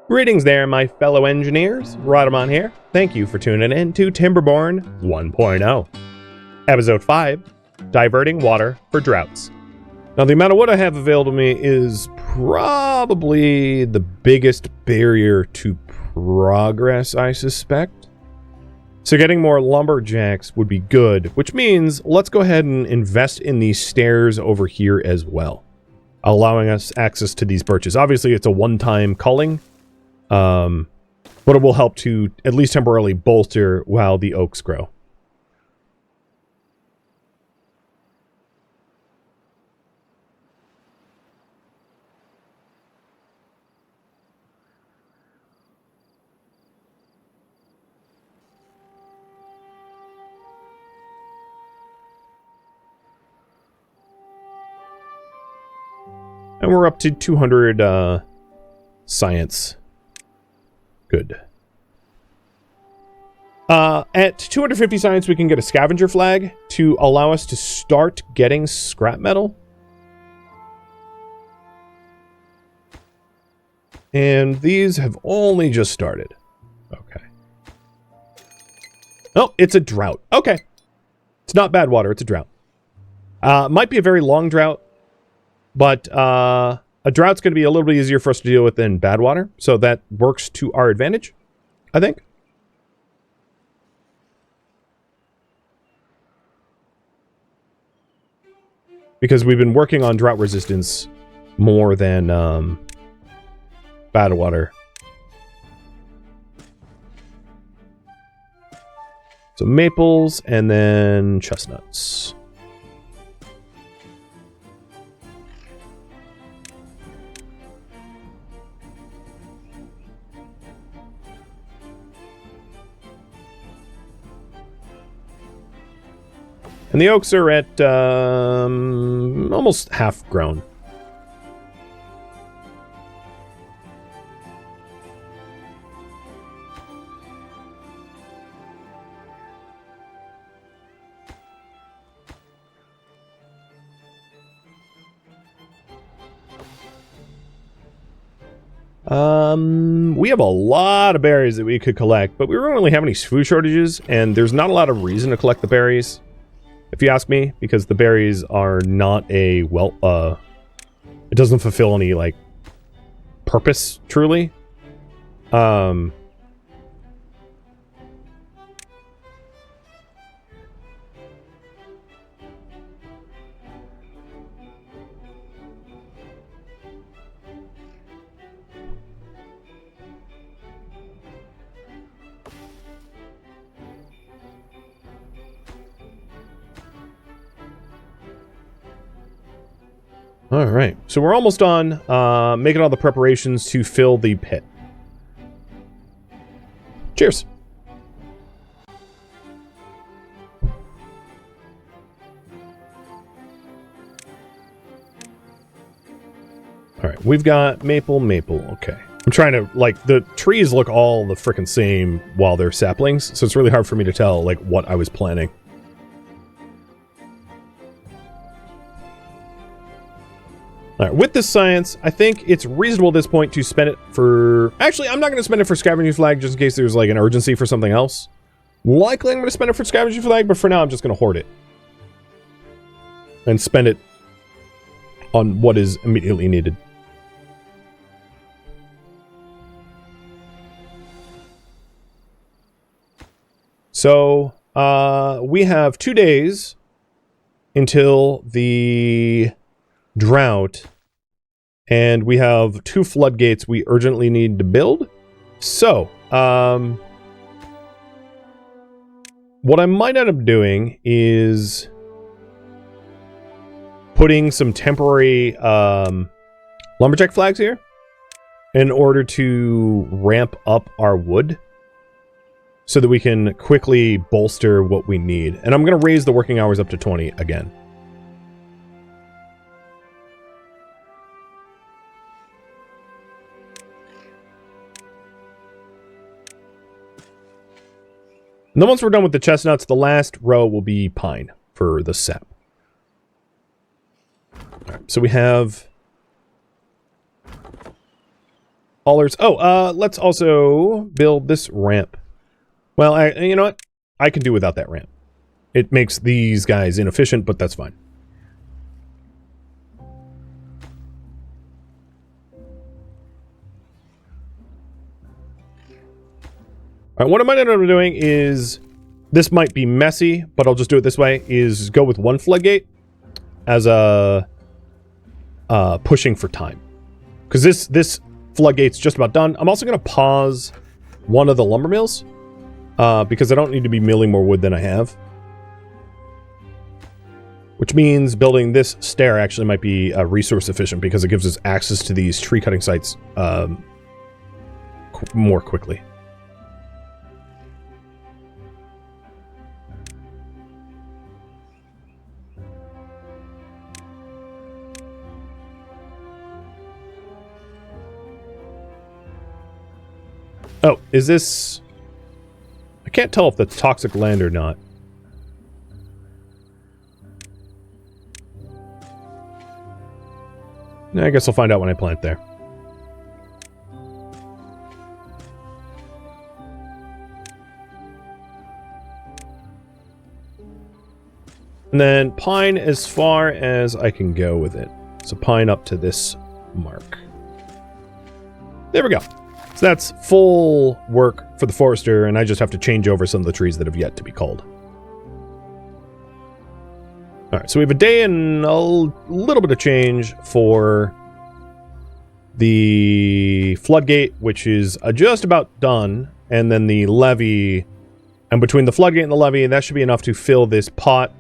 Greetings there, my fellow engineers. Rodamon here. Thank you for tuning in to Timberborn 1.0. Episode 5, Diverting Water for Droughts. Now, the amount of wood I have available to me is probably the biggest barrier to progress, I suspect. So getting more lumberjacks would be good, which means let's go ahead and invest in these stairs over here as well, allowing us access to these birches. Obviously, it's a one-time culling, but it will help to at least temporarily bolster while the oaks grow. And we're up to 200 science. Good. At 250 science, we can get a scavenger flag to allow us to start getting scrap metal. And these have only just started. Okay. Oh, it's a drought. Okay. It's not bad water, it's a drought. Might be a very long drought, but a drought's going to be a little bit easier for us to deal with than bad water, so that works to our advantage, I think. Because we've been working on drought resistance more than bad water. So maples and then chestnuts. And the oaks are at almost half grown. We have a lot of berries that we could collect, but we don't really have any food shortages, and there's not a lot of reason to collect the berries, if you ask me, because the berries are not a, well, it doesn't fulfill any, like, purpose, truly. All right, so we're almost on making all the preparations to fill the pit. Cheers. All right, we've got maple. Okay. I'm trying to, like, the trees look all the frickin' same while they're saplings, so it's really hard for me to tell, like, what I was planning. All right, with this science, I think it's reasonable at this point to spend it for... Actually, I'm not going to spend it for scavenging flag just in case there's, like, an urgency for something else. Likely I'm going to spend it for scavenging flag, but for now I'm just going to hoard it. And spend it on what is immediately needed. So, we have 2 days until the drought, and we have 2 floodgates we urgently need to build. So, what I might end up doing is putting some temporary lumberjack flags here in order to ramp up our wood so that we can quickly bolster what we need. And I'm going to raise the working hours up to 20 again. And then once we're done with the chestnuts, the last row will be pine for the sap. All right, so we have haulers. Oh, let's also build this ramp. Well, you know what? I can do without that ramp. It makes these guys inefficient, but that's fine. All right, what I might end up doing is, this might be messy, but I'll just do it this way, is go with one floodgate as a pushing for time. Because this floodgate's just about done. I'm also going to pause one of the lumber mills, because I don't need to be milling more wood than I have. Which means building this stair actually might be resource efficient, because it gives us access to these tree cutting sites more quickly. Oh, is this... I can't tell if that's toxic land or not. I guess I'll find out when I plant there. And then pine as far as I can go with it. So pine up to this mark. There we go. So that's full work for the forester, and I just have to change over some of the trees that have yet to be culled. Alright, so we have a day and a little bit of change for the floodgate, which is just about done, and then the levee. And between the floodgate and the levee, that should be enough to fill this pot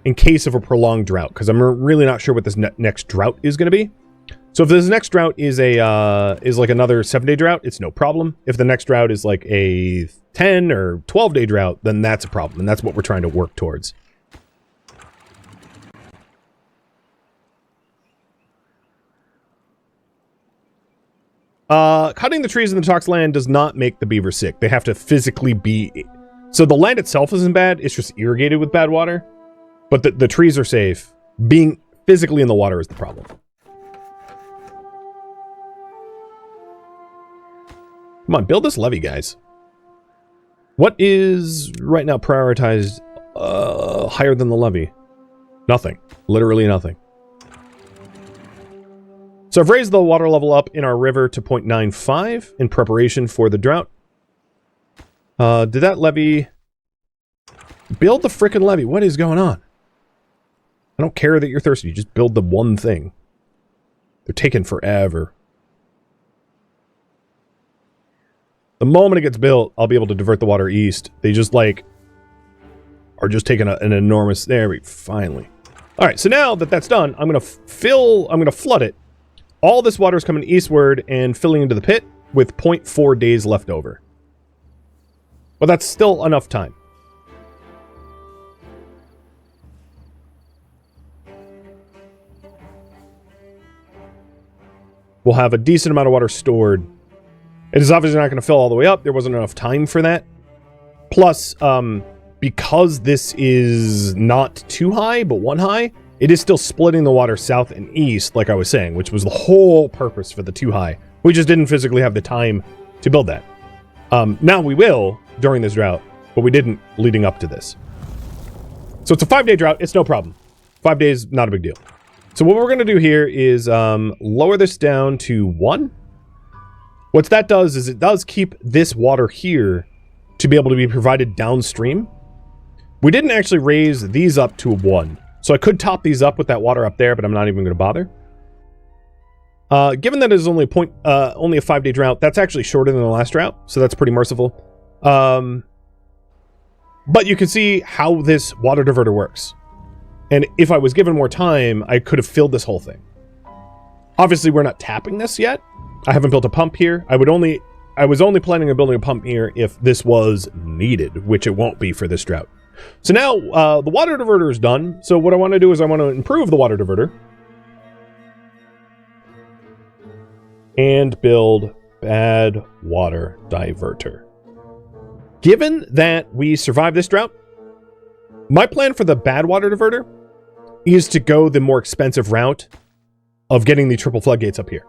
in case of a prolonged drought, because I'm really not sure what this next drought is going to be. So if this next drought is like another 7-day drought, it's no problem. If the next drought is like a 10 or 12-day drought, then that's a problem, and that's what we're trying to work towards. Cutting the trees in the toxic land does not make the beaver sick. They have to physically be... So the land itself isn't bad, it's just irrigated with bad water. But the trees are safe. Being physically in the water is the problem. Come on, build this levee, guys. What is right now prioritized higher than the levee? Nothing. Literally nothing. So I've raised the water level up in our river to 0.95 in preparation for the drought. Did that levee... Build the frickin' levee. What is going on? I don't care that you're thirsty. Just build the one thing. They're taking forever. The moment it gets built, I'll be able to divert the water east. They just, like, are just taking an enormous... There we finally. Alright, so now that that's done, I'm going to flood it. All this water is coming eastward and filling into the pit with 0.4 days left over. But that's still enough time. We'll have a decent amount of water stored. It is obviously not going to fill all the way up. There wasn't enough time for that. Plus, because this is not too high, but one high, it is still splitting the water south and east, like I was saying, which was the whole purpose for the too high. We just didn't physically have the time to build that. Now we will during this drought, but we didn't leading up to this. So it's a 5-day drought. It's no problem. 5 days, not a big deal. So what we're going to do here is lower this down to 1. What that does is it does keep this water here to be able to be provided downstream. We didn't actually raise these up to a 1. So I could top these up with that water up there, but I'm not even going to bother. Given that it is only a 5-day drought, that's actually shorter than the last drought, so that's pretty merciful. But you can see how this water diverter works. And if I was given more time, I could have filled this whole thing. Obviously, we're not tapping this yet. I haven't built a pump here. I was only planning on building a pump here if this was needed, which it won't be for this drought. So now, the water diverter is done. So what I want to do is I want to improve the water diverter. And build bad water diverter. Given that we survive this drought, my plan for the bad water diverter is to go the more expensive route of getting the triple floodgates up here.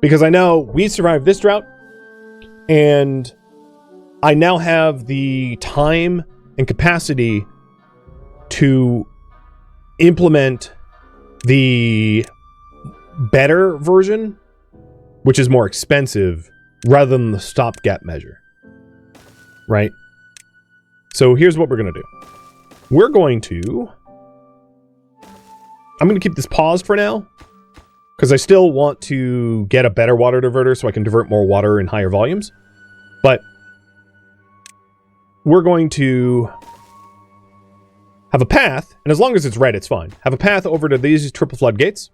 Because I know we survived this drought, and I now have the time and capacity to implement the better version, which is more expensive, rather than the stopgap measure. Right? So here's what we're going to do. We're going to... I'm going to keep this paused for now, because I still want to get a better water diverter so I can divert more water in higher volumes. But we're going to have a path, and as long as it's red, it's fine. Have a path over to these triple floodgates.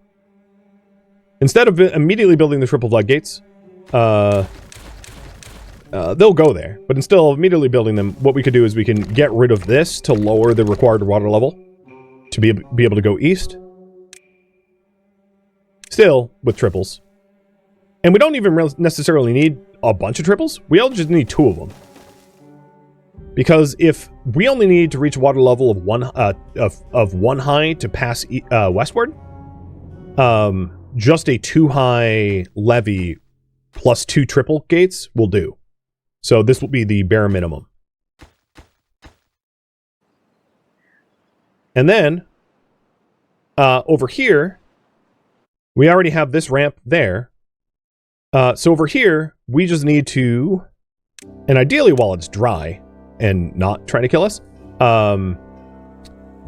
Instead of immediately building the triple floodgates, they'll go there. But instead of immediately building them, what we could do is we can get rid of this to lower the required water level to be able to go east. Still with triples. And we don't even necessarily need a bunch of triples. We all just need 2 of them. Because if we only need to reach water level of one high to pass westward, just a 2 high levee plus 2 triple gates will do. So this will be the bare minimum. And then over here, we already have this ramp there. So over here, we just need to, and ideally while it's dry and not trying to kill us,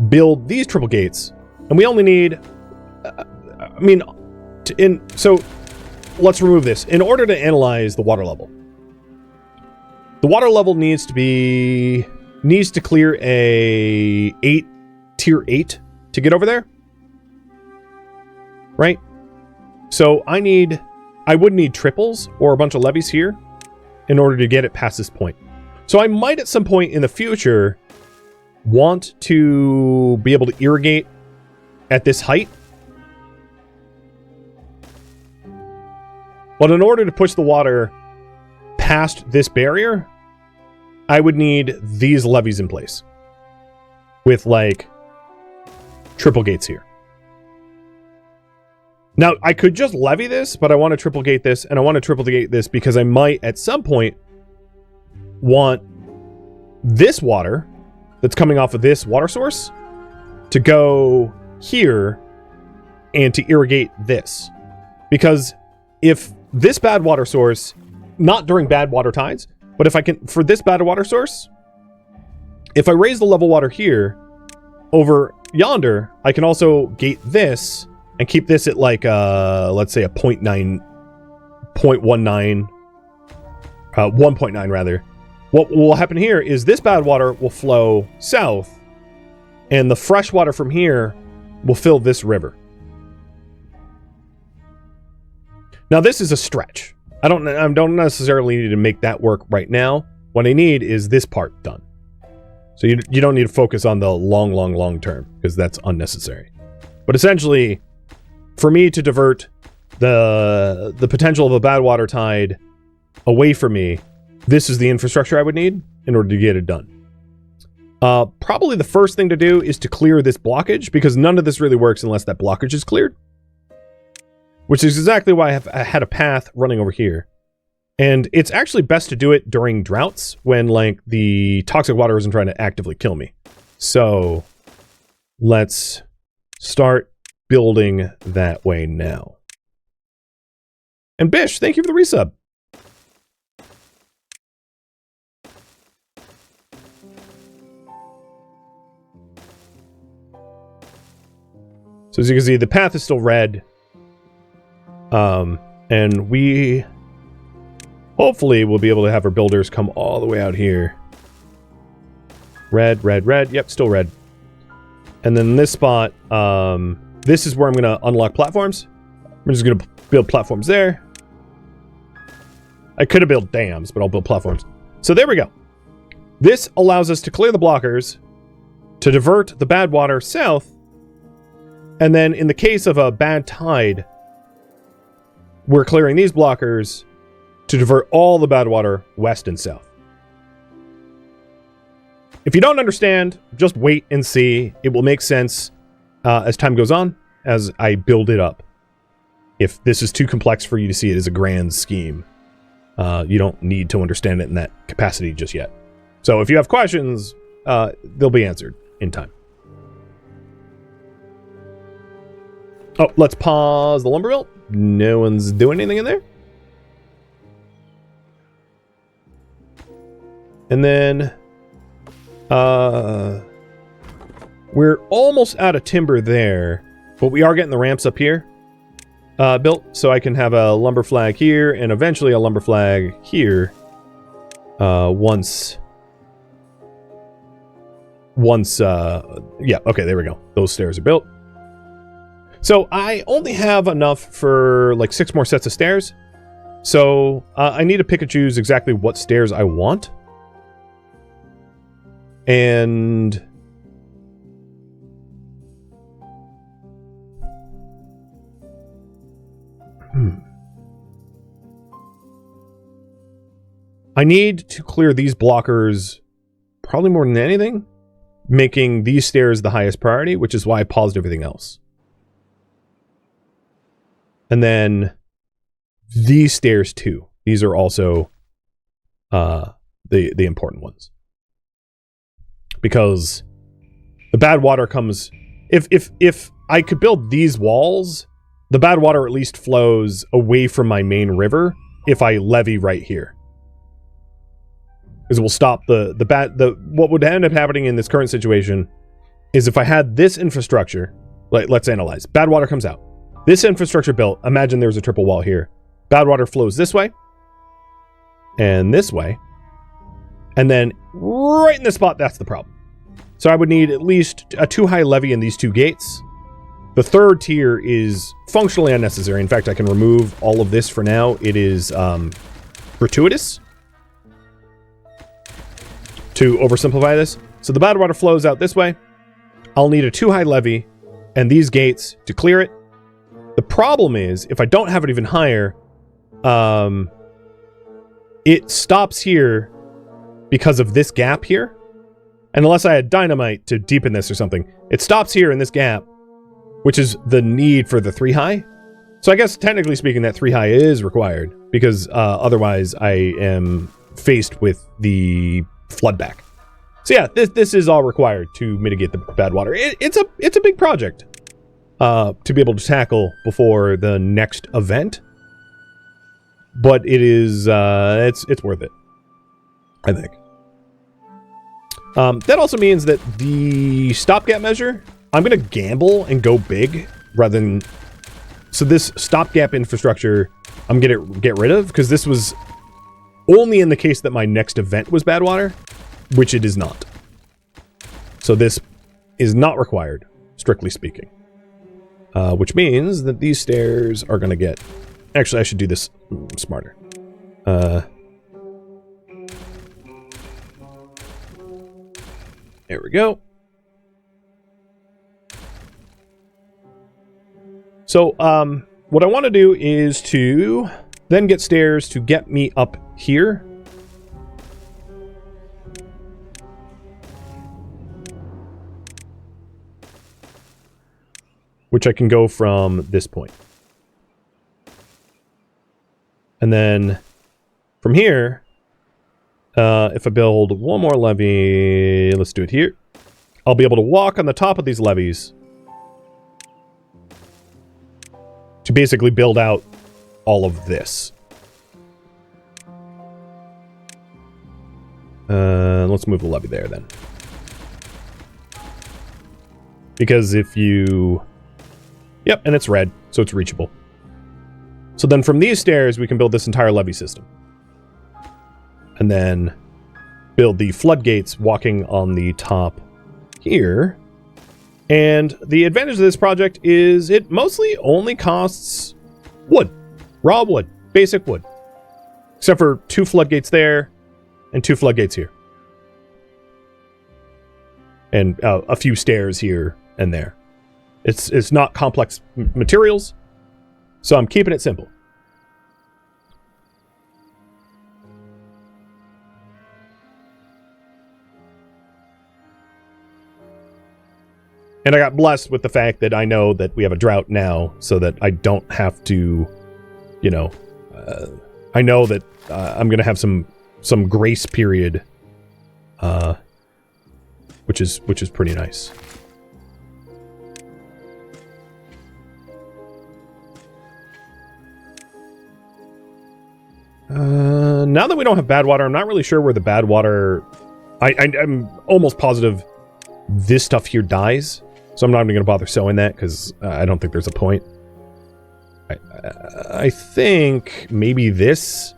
build these triple gates. And we only need, so let's remove this. In order to analyze the water level, the water level needs to clear a tier 8 to get over there. Right? So I would need triples or a bunch of levees here in order to get it past this point. So I might at some point in the future want to be able to irrigate at this height. But in order to push the water past this barrier, I would need these levees in place with like triple gates here. Now, I could just levee this, but I want to triple gate this, and I want to triple gate this because I might, at some point, want this water that's coming off of this water source to go here and to irrigate this. Because if this bad water source, not during bad water tides, but if I can, for this bad water source, if I raise the level water here, over yonder, I can also gate this and keep this at like, let's say a 0.19, 1.9 rather. What will happen here is this bad water will flow south, and the fresh water from here will fill this river. Now this is a stretch. I don't necessarily need to make that work right now. What I need is this part done. So you don't need to focus on the long term, because that's unnecessary. But essentially, for me to divert the potential of a bad water tide away from me, this is the infrastructure I would need in order to get it done. Probably the first thing to do is to clear this blockage, because none of this really works unless that blockage is cleared. Which is exactly why I had a path running over here. And it's actually best to do it during droughts when like the toxic water isn't trying to actively kill me. So let's start building that way now. And Bish, thank you for the resub. So as you can see, the path is still red. And we hopefully will be able to have our builders come all the way out here. Red, red, red. Yep, still red. And then this spot, this is where I'm going to unlock platforms. I'm just going to build platforms there. I could have built dams, but I'll build platforms. So there we go. This allows us to clear the blockers, to divert the bad water south, and then in the case of a bad tide, we're clearing these blockers to divert all the bad water west and south. If you don't understand, just wait and see. It will make sense as time goes on, as I build it up. If this is too complex for you to see it as a grand scheme, you don't need to understand it in that capacity just yet. So if you have questions, they'll be answered in time. Oh, let's pause the lumber mill. No one's doing anything in there. And then we're almost out of timber there, but we are getting the ramps up here built, so I can have a lumber flag here and eventually a lumber flag here once yeah, okay, there we go. Those stairs are built. So I only have enough for like 6 more sets of stairs. So I need to pick and choose exactly what stairs I want. And I need to clear these blockers probably more than anything, making these stairs the highest priority, which is why I paused everything else. And then these stairs too. These are also the important ones. Because the bad water comes... If I could build these walls, the bad water at least flows away from my main river if I levee right here. Because it will stop what would end up happening in this current situation is if I had this infrastructure, like, let's analyze. Bad water comes out. This infrastructure built, imagine there's a triple wall here. Bad water flows this way, and this way, and then right in the spot, that's the problem. So I would need at least a 2-high levee in these 2 gates. The third tier is functionally unnecessary. In fact, I can remove all of this for now. It is gratuitous to oversimplify this. So the bad water flows out this way. I'll need a 2-high levee and these gates to clear it. The problem is, if I don't have it even higher, it stops here because of this gap here. And unless I had dynamite to deepen this or something, it stops here in this gap, which is the need for the 3-high. So I guess, technically speaking, that 3-high is required, because otherwise I am faced with the flood back. So yeah, this is all required to mitigate the bad water. It's a big project to be able to tackle before the next event, but it is it's worth it, I think. That also means that the stopgap measure, I'm gonna gamble and go big rather than... So this stopgap infrastructure I'm gonna get rid of, because this was only in the case that my next event was bad water, which it is not. So this is not required, strictly speaking. Which means that these stairs are going to get... Actually, I should do this smarter. There we go. So, what I want to do is to then get stairs to get me up here. Which I can go from this point. And then from here, if I build one more levee, let's do it here. I'll be able to walk on the top of these levees to basically build out all of this. Let's move the levee there then. Because if you... Yep, and it's red, so it's reachable. So then from these stairs, we can build this entire levee system. And then build the floodgates walking on the top here. And the advantage of this project is it mostly only costs wood. Raw wood. Basic wood. Except for 2 floodgates there and 2 floodgates here. And a few stairs here and there. It's not complex materials, so I'm keeping it simple. And I got blessed with the fact that I know that we have a drought now, so that I don't have to, you know, I know that I'm going to have some grace period, which is pretty nice. Now that we don't have badwater, I'm not really sure where the badwater... I'm almost positive this stuff here dies, so I'm not even going to bother sowing that, because I don't think there's a point. I think maybe this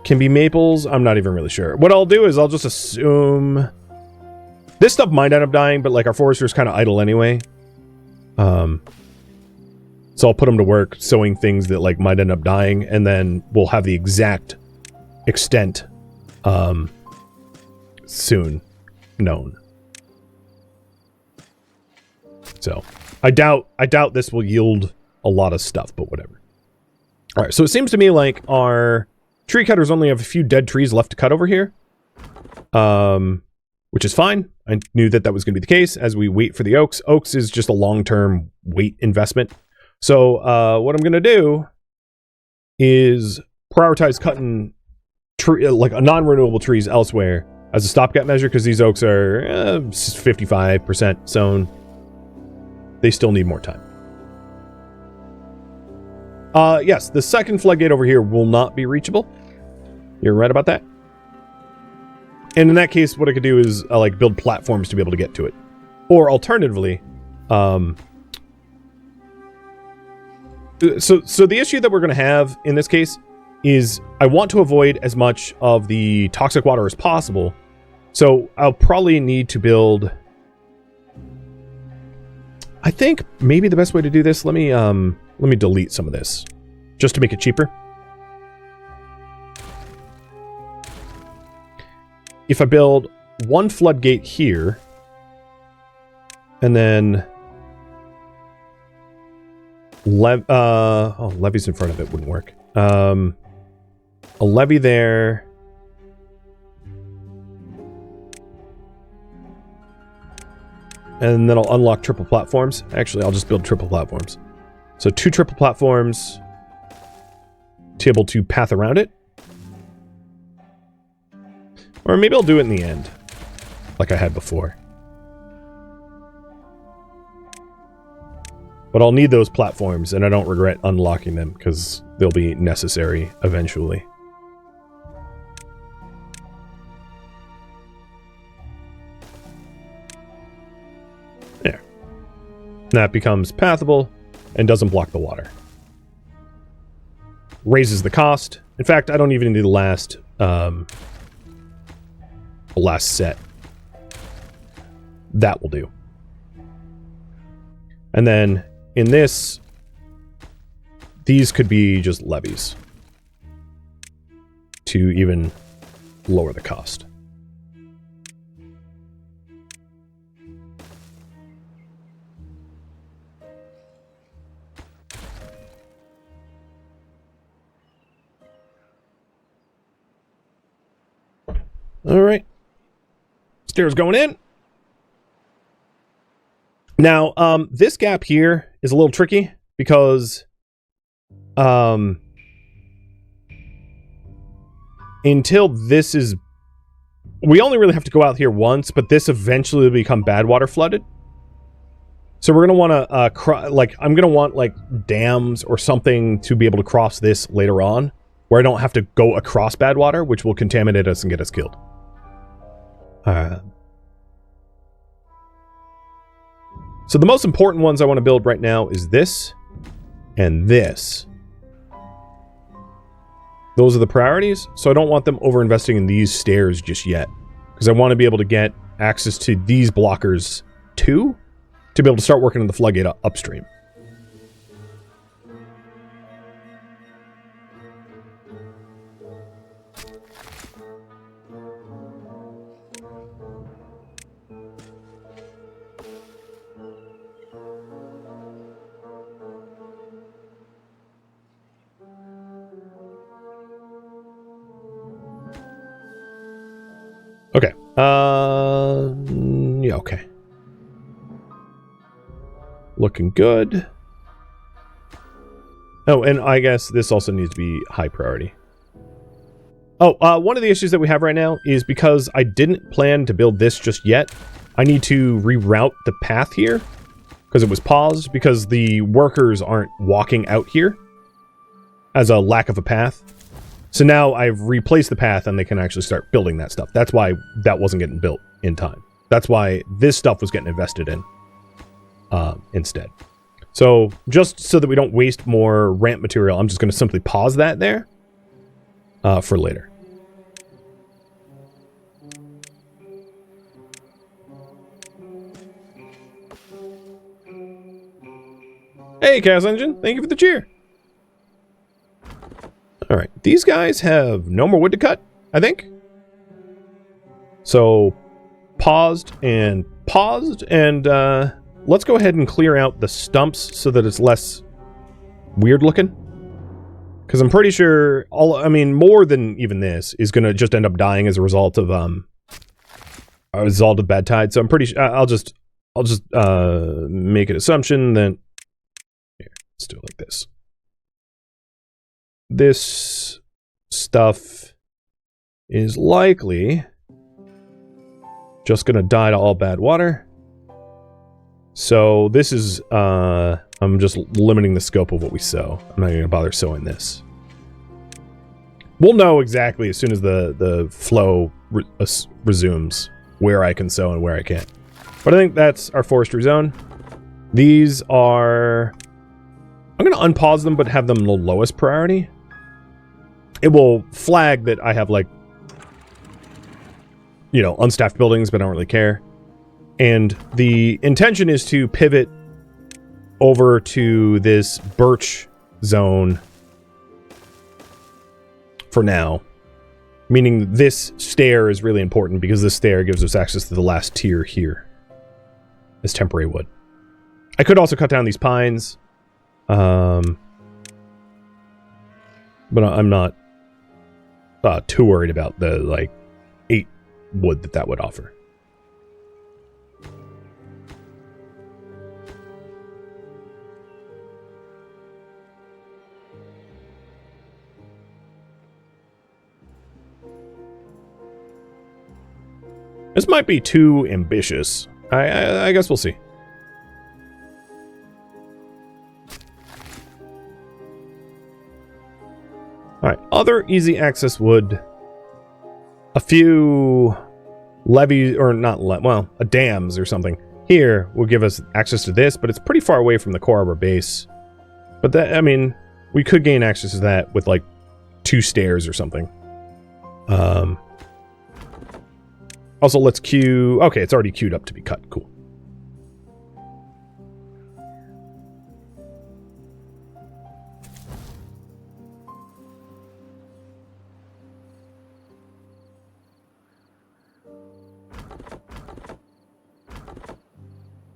can be maples. I'm not even really sure. What I'll do is I'll just assume... This stuff might end up dying, but like our forester's kind of idle anyway. So I'll put them to work sowing things that like might end up dying, and then we'll have the exact extent soon known. So I doubt this will yield a lot of stuff, but whatever. All right, so it seems to me like our tree cutters only have a few dead trees left to cut over here, which is fine. I knew that was going to be the case as we wait for the oaks. Oaks is just a long-term wait investment. So what I'm going to do is prioritize cutting like non-renewable trees elsewhere as a stopgap measure, because these oaks are 55% sown. They still need more time. Yes, the second floodgate over here will not be reachable. You're right about that. And in that case, what I could do is like build platforms to be able to get to it. Or alternatively, so the issue that we're going to have in this case is I want to avoid as much of the toxic water as possible. So I'll probably need to build... I think maybe the best way to do this, let me delete some of this just to make it cheaper. If I build one floodgate here, and then levees in front of it wouldn't work. A levee there. And then I'll unlock triple platforms. Actually, I'll just build triple platforms. So 2 triple platforms to be able to path around it. Or maybe I'll do it in the end, like I had before. But I'll need those platforms, and I don't regret unlocking them, because they'll be necessary eventually. There. That becomes pathable and doesn't block the water. Raises the cost. In fact, I don't even need the last set. That will do. And then in this, these could be just levies to even lower the cost. All right. Stairs going in. Now, this gap here is a little tricky because until this is... We only really have to go out here once, but this eventually will become badwater flooded. So we're going to want to, I'm going to want, like, dams or something to be able to cross this later on, where I don't have to go across badwater, which will contaminate us and get us killed. So the most important ones I want to build right now is this and this. Those are the priorities, so I don't want them over-investing in these stairs just yet, because I want to be able to get access to these blockers too, to be able to start working on the floodgate upstream. Okay. Yeah, okay. looking good. Oh, and I guess this also needs to be high priority. Oh, one of the issues that we have right now is because I didn't plan to build this just yet, I need to reroute the path here because it was paused because the workers aren't walking out here as a lack of a path. So now I've replaced the path and they can actually start building that stuff. That's why that wasn't getting built in time. That's why this stuff was getting invested in instead. So just so that we don't waste more ramp material, I'm just going to simply pause that there for later. Hey, Chaos Engine, thank you for the cheer. All right, these guys have no more wood to cut, I think. So paused, and let's go ahead and clear out the stumps so that it's less weird looking. Because I'm pretty sure more than even this is going to just end up dying as a result of bad tide. So I'm pretty sure I'll just make an assumption that here, let's do it like this. This stuff is likely just going to die to all bad water. So this is, I'm just limiting the scope of what we sow. I'm not going to bother sowing this. We'll know exactly as soon as the flow resumes where I can sow and where I can't. But I think that's our forestry zone. These are... I'm going to unpause them, but have them the lowest priority. It will flag that I have, like, you know, unstaffed buildings, but I don't really care. And the intention is to pivot over to this birch zone for now. Meaning this stair is really important because this stair gives us access to the last tier here. This temporary wood. I could also cut down these pines. But I'm not too worried about the, like, 8 wood that would offer. This might be too ambitious. I guess we'll see. Alright, other easy access wood. A few levees, or not, dams or something. Here will give us access to this, but it's pretty far away from the core of our base. But that, I mean, we could gain access to that with, like, 2 stairs or something. Also, let's queue... Okay, it's already queued up to be cut. Cool.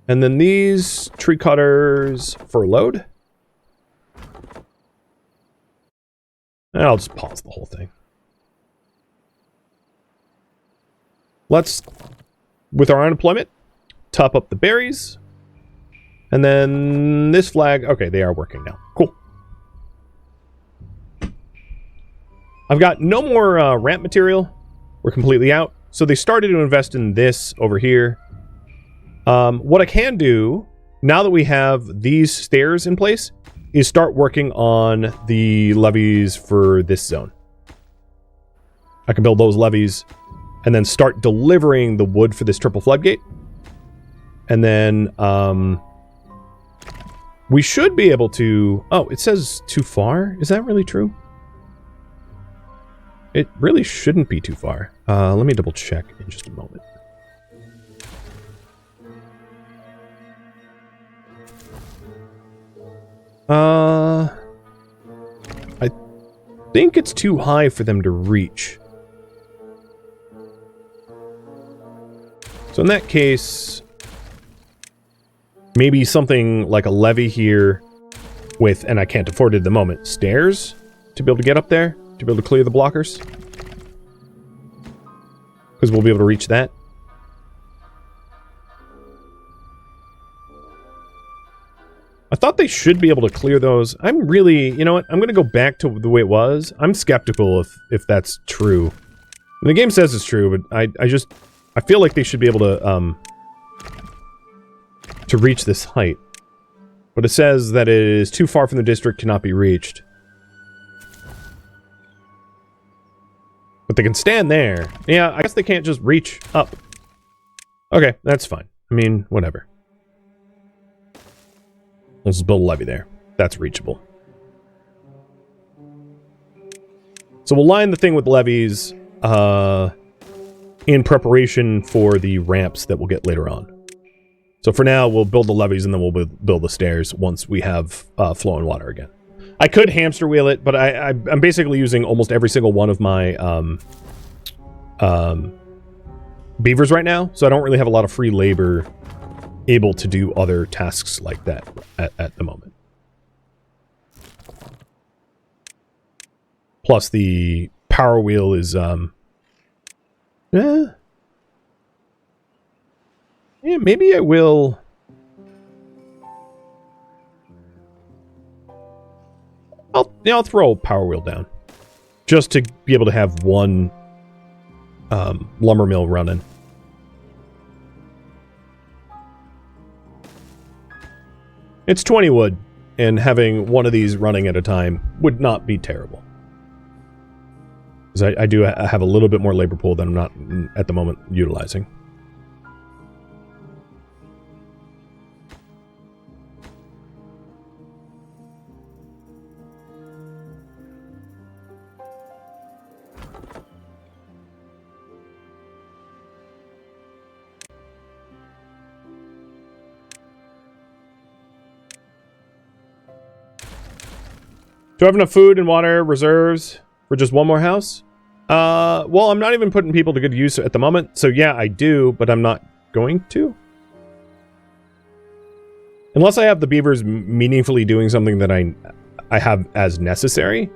And then these tree cutters for load. And I'll just pause the whole thing. Let's, with our unemployment, top up the berries. And then this flag, okay, they are working now. Cool. I've got no more ramp material. We're completely out. So they started to invest in this over here. What I can do, now that we have these stairs in place, is start working on the levees for this zone. I can build those levees and then start delivering the wood for this triple floodgate. And then we should be able to... Oh, it says too far? Is that really true? It really shouldn't be too far. Let me double check in just a moment. I think it's too high for them to reach. So in that case, maybe something like a levee here with, and I can't afford it at the moment, stairs to be able to get up there, to be able to clear the blockers. Because we'll be able to reach that. I thought they should be able to clear those. I'm really, you know what? I'm going to go back to the way it was. I'm skeptical if that's true. The game says it's true, but I feel like they should be able to reach this height. But it says that it is too far from the district, cannot be reached. But they can stand there. Yeah, I guess they can't just reach up. Okay, that's fine. I mean, whatever. Let's just build a levee there. That's reachable. So we'll line the thing with levees in preparation for the ramps that we'll get later on. So for now, we'll build the levees and then we'll build the stairs once we have flowing water again. I could hamster wheel it, but I'm basically using almost every single one of my beavers right now, so I don't really have a lot of free labor able to do other tasks like that at the moment. Plus the power wheel is yeah, maybe I will. I'll throw a power wheel down just to be able to have one lumber mill running. It's 20 wood, and having one of these running at a time would not be terrible. Because I do have a little bit more labor pool than I'm not at the moment utilizing. Do I have enough food and water reserves for just one more house? Well, I'm not even putting people to good use at the moment, so yeah, I do, but I'm not going to. Unless I have the beavers meaningfully doing something that I have as necessary,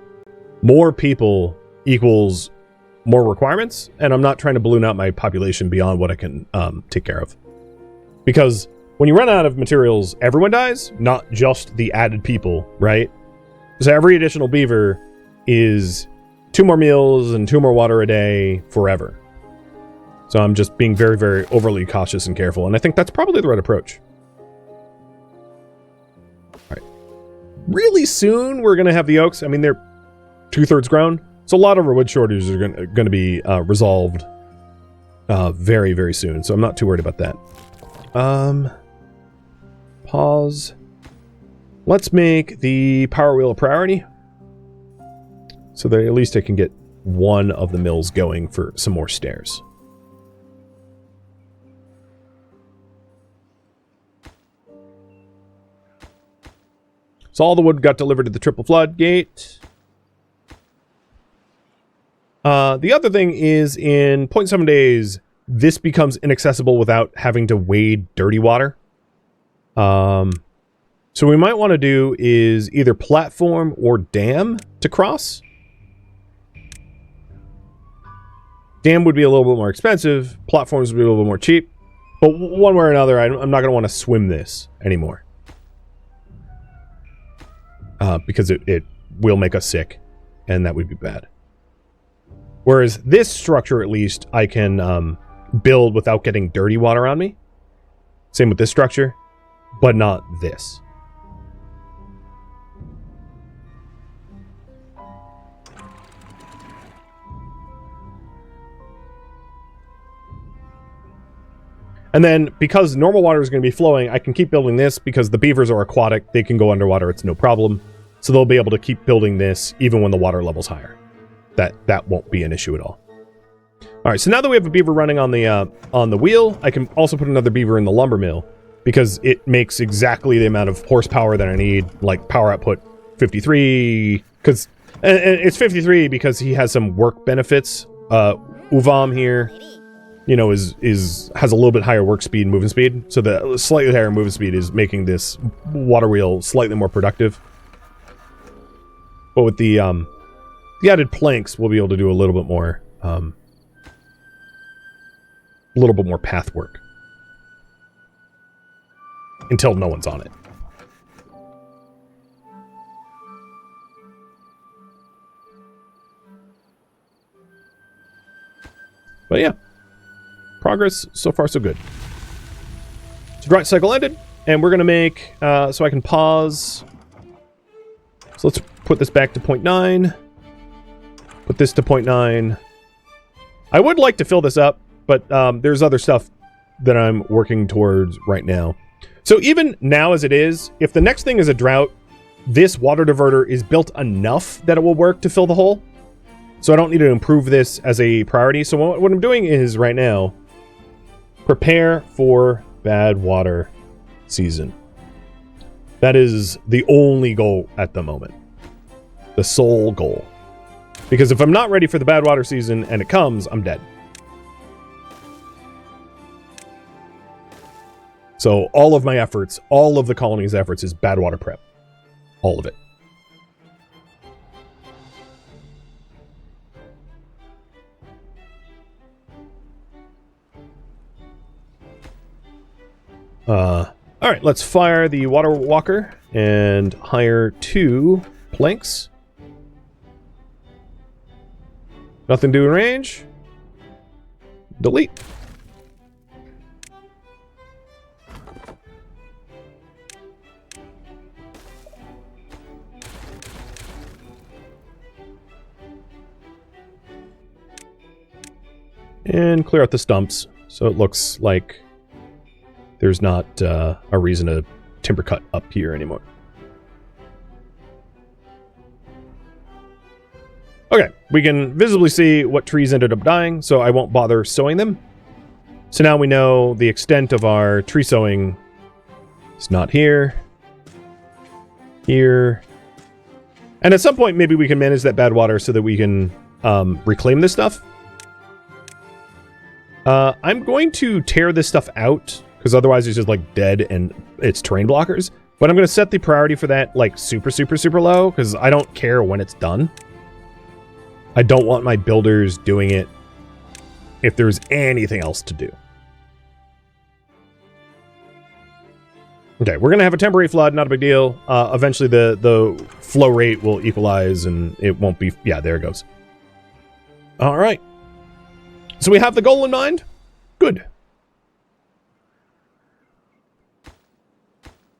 more people equals more requirements, and I'm not trying to balloon out my population beyond what I can take care of. Because when you run out of materials, everyone dies, not just the added people, right? So every additional beaver is 2 more meals and 2 more water a day forever. So I'm just being very, very overly cautious and careful, and I think that's probably the right approach. All right. Really soon, we're going to have the oaks. I mean, they're 2/3 grown, so a lot of our wood shortages are going to be resolved very, very soon, so I'm not too worried about that. Pause. Let's make the power wheel a priority, so that at least I can get one of the mills going for some more stairs. So all the wood got delivered to the triple floodgate. The other thing is, in 0.7 days, this becomes inaccessible without having to wade dirty water. So what we might want to do is either platform or dam to cross. Dam would be a little bit more expensive. Platforms would be a little bit more cheap. But one way or another, I'm not going to want to swim this anymore. Because it will make us sick, and that would be bad. Whereas this structure, at least, I can build without getting dirty water on me. Same with this structure, but not this. And then, because normal water is going to be flowing, I can keep building this because the beavers are aquatic. They can go underwater. It's no problem. So they'll be able to keep building this even when the water level's higher. That won't be an issue at all. All right, so now that we have a beaver running on the wheel, I can also put another beaver in the lumber mill because it makes exactly the amount of horsepower that I need, like power output 53, because and it's 53 because he has some work benefits. Uvam here, you know, has a little bit higher work speed, movement speed. So the slightly higher movement speed is making this water wheel slightly more productive. But with the added planks, we'll be able to do a little bit more path work until no one's on it. But yeah, progress so far so good. So drought cycle ended, and we're gonna make so I can pause. So let's put this back to 0.9. Put this to 0.9. I would like to fill this up, but there's other stuff that I'm working towards right now. So even now as it is, if the next thing is a drought, this water diverter is built enough that it will work to fill the hole. So I don't need to improve this as a priority. So what I'm doing is right now, prepare for bad water season. That is the only goal at the moment. The sole goal. Because if I'm not ready for the bad water season and it comes, I'm dead. So all of my efforts, all of the colony's efforts is bad water prep. All of it. All right, let's fire the water walker and hire 2 planks. Nothing to arrange. Delete. And clear out the stumps so it looks like there's not a reason to timber cut up here anymore. Okay, we can visibly see what trees ended up dying, so I won't bother sowing them. So now we know the extent of our tree sowing. It's not here. Here. And at some point, maybe we can manage that bad water so that we can reclaim this stuff. I'm going to tear this stuff out, because otherwise it's just like dead and it's terrain blockers. But I'm going to set the priority for that like super, super, super low, because I don't care when it's done. I don't want my builders doing it if there's anything else to do. Okay, we're going to have a temporary flood, not a big deal. Eventually the flow rate will equalize and it won't be... Yeah, there it goes. All right. So we have the goal in mind? Good.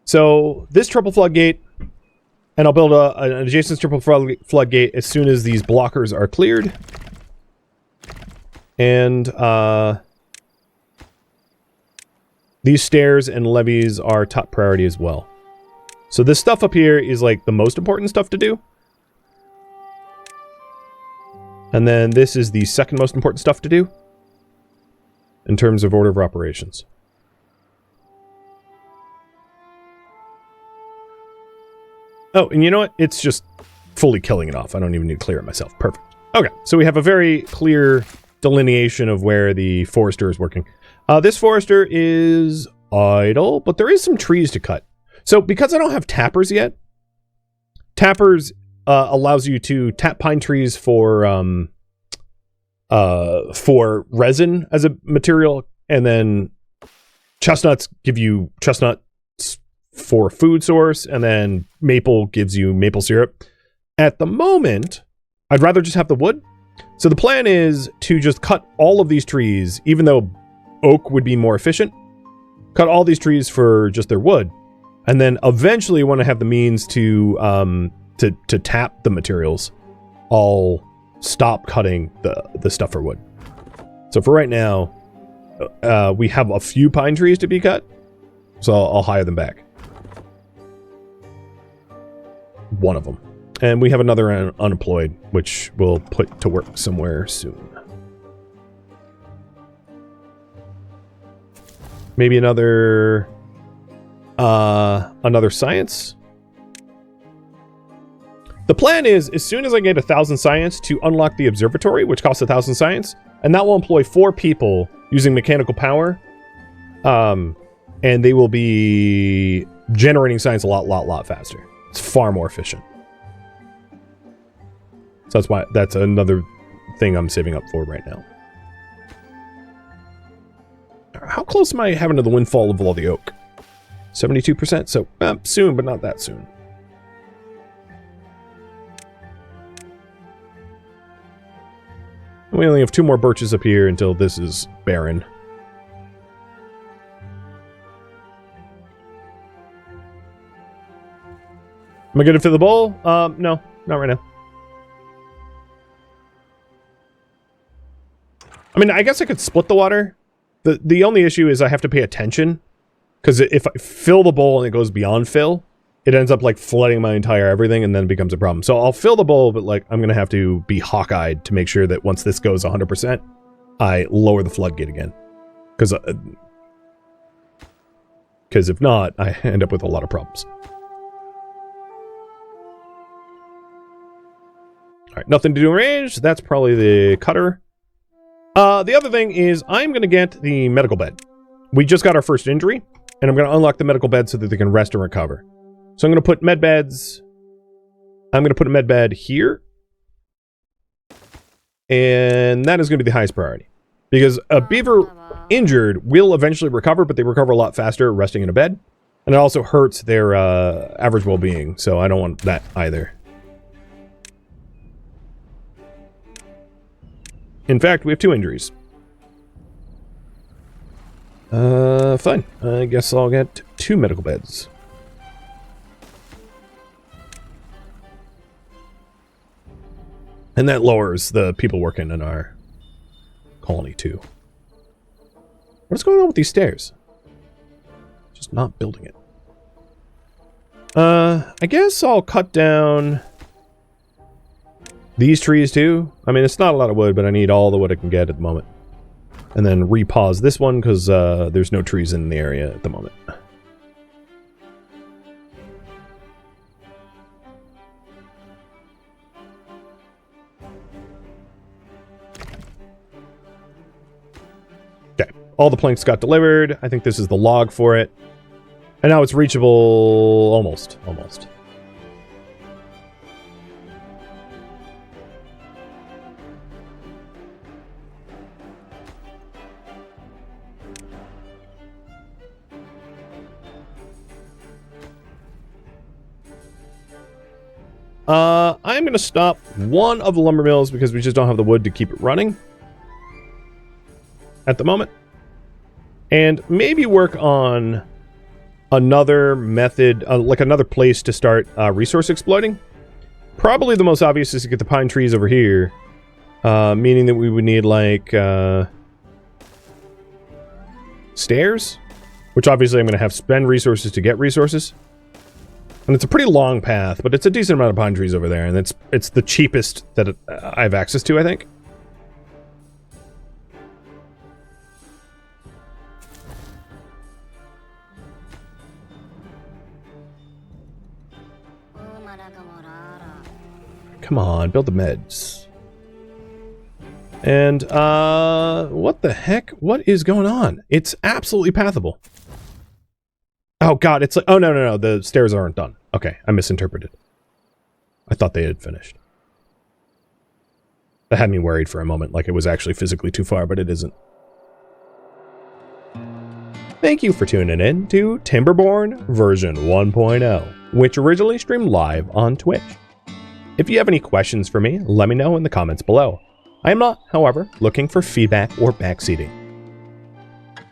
So this triple floodgate, and I'll build an adjacent triple floodgate as soon as these blockers are cleared. And these stairs and levees are top priority as well. So this stuff up here is like the most important stuff to do. And then this is the second most important stuff to do in terms of order of operations. Oh, and you know what? It's just fully killing it off. I don't even need to clear it myself. Perfect. Okay, so we have a very clear delineation of where the forester is working. This forester is idle, but there is some trees to cut. So because I don't have tappers yet, tappers allows you to tap pine trees for resin as a material, and then chestnuts give you chestnuts for food source, and then maple gives you maple syrup. At the moment, I'd rather just have the wood. So the plan is to just cut all of these trees, even though oak would be more efficient. Cut all these trees for just their wood, and then eventually, when I have the means to tap the materials, I'll stop cutting the stuff for wood. So for right now, we have a few pine trees to be cut, so I'll hire them back. One of them. And we have another unemployed, which we'll put to work somewhere soon. Maybe another science. The plan is, as soon as I get 1,000 science, to unlock the observatory, which costs 1,000 science, and that will employ 4 people using mechanical power, and they will be generating science a lot faster. It's far more efficient. So that's another thing I'm saving up for right now. How close am I having to the windfall of all the oak? 72%, so soon, but not that soon. We only have 2 more birches up here until this is barren. Am I good to fill the bowl? No, not right now. I mean, I guess I could split the water. The only issue is I have to pay attention. Because if I fill the bowl and it goes beyond fill, it ends up like flooding my entire everything and then it becomes a problem. So I'll fill the bowl, but like I'm going to have to be hawk-eyed to make sure that once this goes 100%, I lower the floodgate again. Because if not, I end up with a lot of problems. Alright, nothing to do in range. That's probably the cutter. The other thing is I'm going to get the medical bed. We just got our first injury, and I'm going to unlock the medical bed so that they can rest and recover. So I'm going to put med beds. I'm going to put a med bed here. And that is going to be the highest priority. Because a beaver injured will eventually recover, but they recover a lot faster resting in a bed. And it also hurts their average well-being, so I don't want that either. In fact, we have 2 injuries. Fine. I guess I'll get 2 medical beds. And that lowers the people working in our colony, too. What's going on with these stairs? Just not building it. I guess I'll cut down these trees, too. I mean, it's not a lot of wood, but I need all the wood I can get at the moment. And then repause this one because there's no trees in the area at the moment. Okay, all the planks got delivered. I think this is the log for it. And now it's reachable almost. I'm going to stop one of the lumber mills because we just don't have the wood to keep it running at the moment. And maybe work on another method, like another place to start resource exploiting. Probably the most obvious is to get the pine trees over here, meaning that we would need like stairs, which obviously I'm going to have to spend resources to get resources. And it's a pretty long path, but it's a decent amount of pine trees over there, and it's the cheapest that I have access to, I think. Come on, build the meds. And, what the heck? What is going on? It's absolutely pathable. Oh god, it's like, oh no, the stairs aren't done. Okay, I misinterpreted. I thought they had finished. That had me worried for a moment, like it was actually physically too far, but it isn't. Thank you for tuning in to Timberborn version 1.0, which originally streamed live on Twitch. If you have any questions for me, let me know in the comments below. I am not, however, looking for feedback or backseating.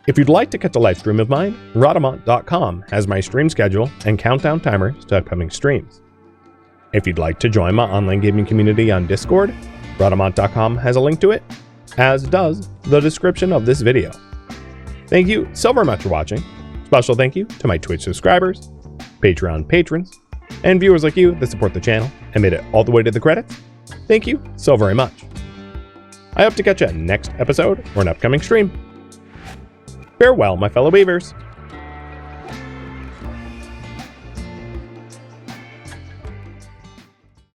If you'd like to catch a live stream of mine, Rhodamont.com has my stream schedule and countdown timers to upcoming streams. If you'd like to join my online gaming community on Discord, Rhodamont.com has a link to it, as does the description of this video. Thank you so very much for watching. Special thank you to my Twitch subscribers, Patreon patrons, and viewers like you that support the channel and made it all the way to the credits. Thank you so very much. I hope to catch you next episode or an upcoming stream. Farewell, my fellow Beavers.